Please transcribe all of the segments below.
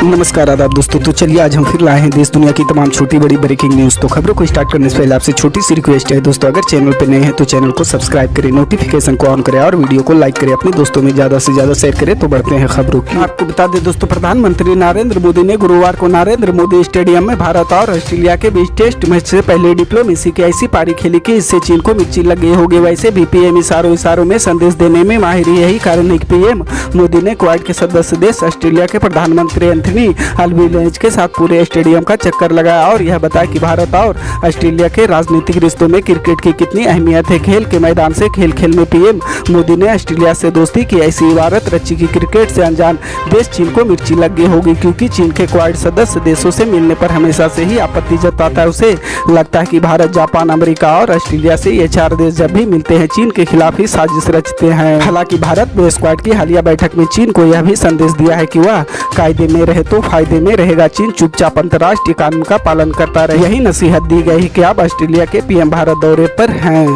नमस्कार आदाब दोस्तों। तो चलिए आज हम फिर लाए हैं देश दुनिया की तमाम छोटी बड़ी ब्रेकिंग न्यूज़। तो खबरों को स्टार्ट करने से पहले आपसे छोटी सी रिक्वेस्ट है दोस्तों, अगर चैनल पर नए हैं तो चैनल को सब्सक्राइब करें, नोटिफिकेशन को ऑन करें और वीडियो को लाइक करें, अपने दोस्तों में ज़्यादा से ज़्यादा शेयर करें। तो बढ़ते हैं खबरों की। आपको बता दें दोस्तों, प्रधानमंत्री नरेंद्र मोदी ने गुरुवार को नरेंद्र मोदी स्टेडियम में भारत और ऑस्ट्रेलिया के बीच टेस्ट मैच से पहले डिप्लोमेसी की ऐसी पारी खेली कि इससे चीन को मिर्ची लग गई होगी। वैसे भी पीएम इशारों में संदेश देने में माहिर, यही कारण है कि पीएम मोदी ने क्वाड के सदस्य देश ऑस्ट्रेलिया के प्रधानमंत्री एंथनी अल्बेनीज़ के साथ पूरे स्टेडियम का चक्कर लगाया और यह बताया कि भारत और ऑस्ट्रेलिया के राजनीतिक रिश्तों में क्रिकेट की कितनी अहमियत है। खेल के मैदान से खेल खेल में पीएम मोदी ने ऑस्ट्रेलिया से दोस्ती की ऐसी इबारत रची कि क्रिकेट से अनजान देश चीन को मिर्ची लग गई होगी, क्योंकि चीन के क्वाड सदस्य देशों से मिलने पर हमेशा से ही आपत्ति जताता है। उसे लगता है कि भारत, जापान, अमेरिका और ऑस्ट्रेलिया से ये चार देश जब भी मिलते हैं चीन के खिलाफ ही साजिश रचते हैं। हालांकि भारत ने स्क्वाड की हालिया बैठक में चीन को यह भी संदेश दिया है कि वह कायदे में रहे तो फायदे में रहेगा, चीन चुपचाप अंतर्राष्ट्रीय कानून का पालन करता रहे। यही नसीहत दी गई कि अब ऑस्ट्रेलिया के पीएम भारत दौरे पर हैं।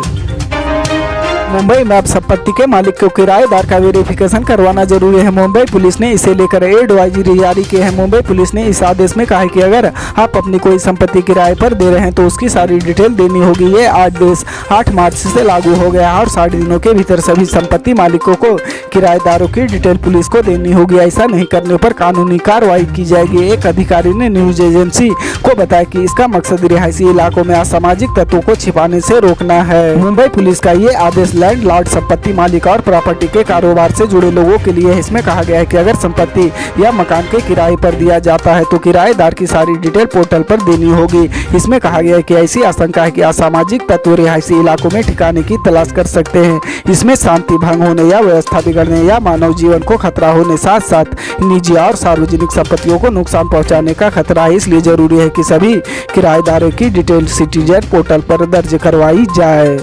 मुंबई में अब संपत्ति के मालिक को किराएदार का वेरिफिकेशन करवाना जरूरी है। मुंबई पुलिस ने इसे लेकर एडवाइजरी जारी की है। मुंबई पुलिस ने इस आदेश में कहा है कि अगर आप अपनी कोई संपत्ति किराए पर दे रहे हैं तो उसकी सारी डिटेल देनी होगी। ये आदेश 8 मार्च से लागू हो गया और 60 दिनों के भीतर सभी संपत्ति मालिकों को किराएदारों की डिटेल पुलिस को देनी होगी। ऐसा नहीं करने पर कानूनी कार्रवाई की जाएगी। एक अधिकारी ने न्यूज एजेंसी को बताया कि इसका मकसद रिहायशी इलाकों में असामाजिक तत्वों को छिपाने से रोकना है। मुंबई पुलिस का ये आदेश लैंडलॉर्ड, संपत्ति मालिक और प्रॉपर्टी के कारोबार से जुड़े लोगों के लिए। इसमें कहा गया है कि अगर संपत्ति या मकान के किराए पर दिया जाता है तो किराएदार की सारी डिटेल पोर्टल पर देनी होगी। इसमें कहा गया है कि ऐसी आशंका है कि असामाजिक तत्व रिहायशी इलाकों में ठिकाने की तलाश कर सकते हैं। इसमें शांति भंग होने या व्यवस्था बिगड़ने या मानव जीवन को खतरा होने, साथ साथ निजी और सार्वजनिक संपत्तियों को नुकसान पहुंचाने का खतरा है। इसलिए जरूरी है कि सभी किराएदारों की डिटेल सिटीजन पोर्टल पर दर्ज करवाई जाए।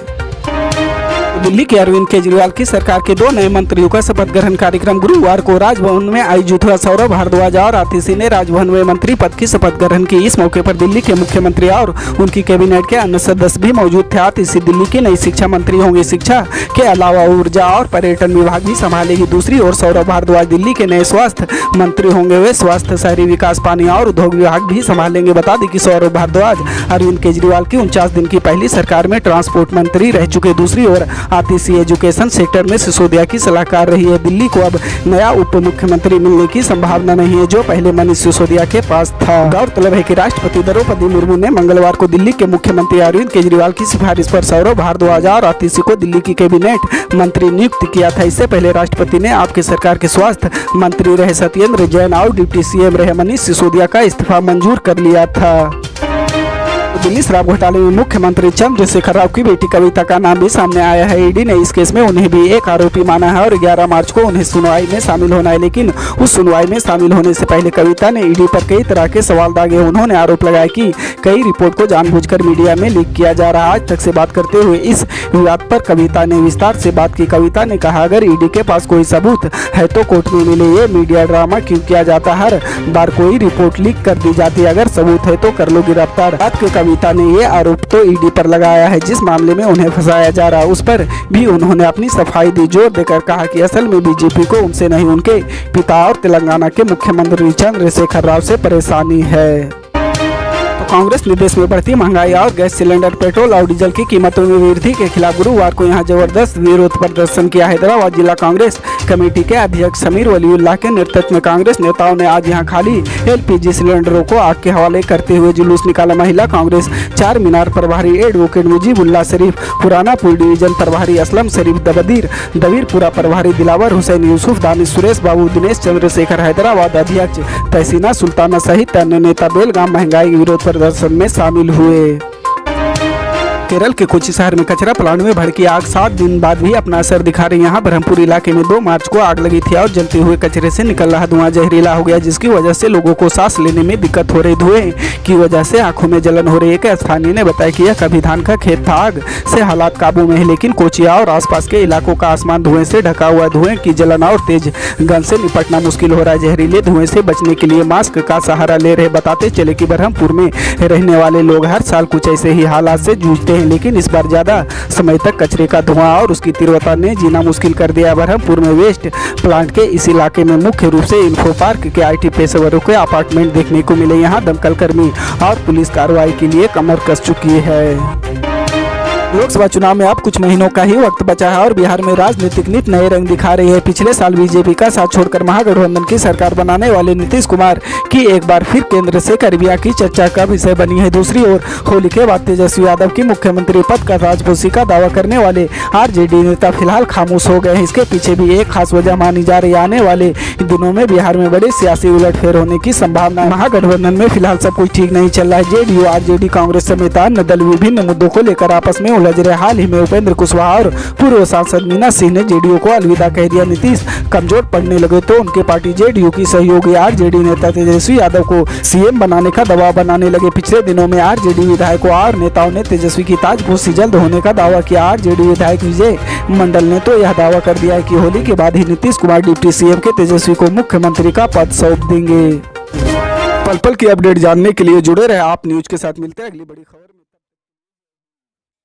दिल्ली के अरविंद केजरीवाल की सरकार के 2 नए मंत्रियों का शपथ ग्रहण कार्यक्रम गुरुवार को राजभवन में आयोजित हुआ। सौरभ भारद्वाज और आतिशी ने राजभवन में मंत्री पद की शपथ ग्रहण की। इस मौके पर दिल्ली के मुख्यमंत्री और उनकी कैबिनेट के अन्य सदस्य भी मौजूद थे। आतिशी दिल्ली की नई शिक्षा मंत्री होंगी। शिक्षा के अलावा ऊर्जा और पर्यटन विभाग भी संभालेगी। दूसरी ओर सौरभ भारद्वाज दिल्ली के नए स्वास्थ्य मंत्री होंगे। वे स्वास्थ्य, शहरी विकास, पानी और उद्योग विभाग भी संभालेंगे। बता दें कि सौरभ भारद्वाज अरविंद केजरीवाल की 49 दिन की पहली सरकार में ट्रांसपोर्ट मंत्री रह चुके। दूसरी ओर आतिशी एजुकेशन सेक्टर में सिसोदिया की सलाहकार रही है। दिल्ली को अब नया उप मुख्यमंत्री मिलने की संभावना नहीं है, जो पहले मनीष सिसोदिया के पास था। गौरतलब है कि राष्ट्रपति द्रौपदी मुर्मू ने मंगलवार को दिल्ली के मुख्यमंत्री अरविंद केजरीवाल की सिफारिश पर सौरभ भारद्वाज और आतिशी को दिल्ली की कैबिनेट मंत्री नियुक्त किया था। इससे पहले राष्ट्रपति ने आपकी सरकार के स्वास्थ्य मंत्री रहे सत्येंद्र जैन और डिप्टी सीएम रहे मनीष सिसोदिया का इस्तीफा मंजूर कर लिया था। दिल्ली शराब घोटाले में मुख्यमंत्री चंद्रशेखर राव की बेटी कविता का नाम भी सामने आया है। ईडी ने इस केस में उन्हें भी एक आरोपी माना है और 11 मार्च को उन्हें सुनवाई में शामिल होना है। लेकिन उस सुनवाई में शामिल होने से पहले कविता ने ईडी पर कई तरह के सवाल दागे। उन्होंने आरोप लगाया कि कई रिपोर्ट को जानबूझकर मीडिया में लीक किया जा रहा है। आज तक से बात करते हुए इस विवाद पर कविता ने विस्तार से बात की। कविता ने कहा, अगर ईडी के पास कोई सबूत है तो कोर्ट में मिले। ये मीडिया ड्रामा क्यों किया जाता है? हर बार कोई रिपोर्ट लीक कर दी जाती है। अगर सबूत है तो कर लो गिरफ्तार। कविता ने ये आरोप तो ईडी पर लगाया है। जिस मामले में उन्हें फंसाया जा रहा है उस पर भी उन्होंने अपनी सफाई दी, जोर देकर कहा कि असल में बीजेपी को उनसे नहीं, उनके पिता और तेलंगाना के मुख्यमंत्री चंद्रशेखर राव से परेशानी है। कांग्रेस ने देश में बढ़ती महंगाई और गैस सिलेंडर, पेट्रोल और डीजल की कीमतों में वृद्धि के खिलाफ गुरुवार को यहां जबरदस्त विरोध प्रदर्शन किया। हैदराबाद जिला कांग्रेस कमेटी के अध्यक्ष समीर वलीउल्लाह के नेतृत्व में कांग्रेस नेताओं ने आज यहां खाली एलपीजी सिलेंडरों को आग के हवाले करते हुए जुलूस निकाला। महिला कांग्रेस चार मीनार प्रभारी एडवोकेट मुजीबुल्लाह शरीफ, पुराना पुल डिवीजन प्रभारी असलम शरीफ, दबीरपुरा प्रभारी दिलावर हुसैन यूसुफ, दानिश सुरेश बाबू, दिनेश चंद्रशेखर, हैदराबाद अध्यक्ष तहसीना सुल्ताना सहित अन्य नेता बेलगाम महंगाई विरोध प्रदर्शन में शामिल हुए। केरल के कोची शहर में कचरा प्लांट में भड़की आग 7 दिन बाद भी अपना असर दिखा रही। यहाँ ब्रह्मपुर इलाके में 2 मार्च को आग लगी थी और जलते हुए कचरे से निकल रहा धुआं जहरीला हो गया, जिसकी वजह से लोगों को सांस लेने में दिक्कत हो रही। धुएं की वजह से आंखों में जलन हो रही है। एक स्थानीय ने बताया कि यह कभी धान का खेत था। आग से हालात काबू में है, लेकिन कोचिया और आसपास के इलाकों का आसमान धुएं से ढका हुआ है। धुएं की जलन और तेज गंध से निपटना मुश्किल हो रहा है। जहरीले धुएं से बचने के लिए मास्क का सहारा ले रहे। बताते चले कि ब्रह्मपुर में रहने वाले लोग हर साल कुछ ऐसे ही हालात से जूझते हैं। हैं, लेकिन इस बार ज़्यादा समय तक कचरे का धुआं और उसकी तीव्रता ने जीना मुश्किल कर दिया। बरहमपुर में वेस्ट प्लांट के इस इलाके में मुख्य रूप से इंफो पार्क के IT पेशेवरों के अपार्टमेंट देखने को मिले। यहाँ दमकल कर्मी और पुलिस कार्रवाई के लिए कमर कस चुकी है। लोकसभा चुनाव में अब कुछ महीनों का ही वक्त बचा है और बिहार में राजनीतिक नीति नए रंग दिखा रही है। पिछले साल बीजेपी का साथ छोड़कर महागठबंधन की सरकार बनाने वाले नीतीश कुमार की एक बार फिर केंद्र से करबिया की चर्चा का विषय बनी है। दूसरी ओर होली के बाद तेजस्वी यादव की मुख्यमंत्री पद का राजपोषी का दावा करने वाले RJD नेता फिलहाल खामोश हो गए हैं। इसके पीछे भी एक खास वजह मानी जा रही है। आने वाले दिनों में बिहार में बड़े सियासी उलटफेर होने की संभावना है। महागठबंधन में फिलहाल सब कुछ ठीक नहीं चल रहा है। JDU RJD कांग्रेस समेत अन्य दल विभिन्न मुद्दों को लेकर आपस में उलझ रहे। हाल ही में उपेंद्र कुशवाहा और पूर्व सांसद मीना सिंह ने JDU को अलविदा कह दिया। नीतीश कमजोर पड़ने लगे तो उनके पार्टी JDU की सहयोगी RJD नेता तेजस्वी यादव को CM बनाने का दबाव बनाने लगे। पिछले दिनों में RJD विधायकों और नेताओं ने तेजस्वी की ताजपोशी जल्द होने का दावा किया। RJD विधायक विजय मंडल ने तो यह दावा कर दिया है कि होली के बाद ही नीतीश कुमार डिप्टी CM के तेजस्वी को मुख्यमंत्री का पद सौंप देंगे। पल पल की अपडेट जानने के लिए जुड़े रहे आप न्यूज के साथ। मिलते हैं अगली बड़ी खबर में।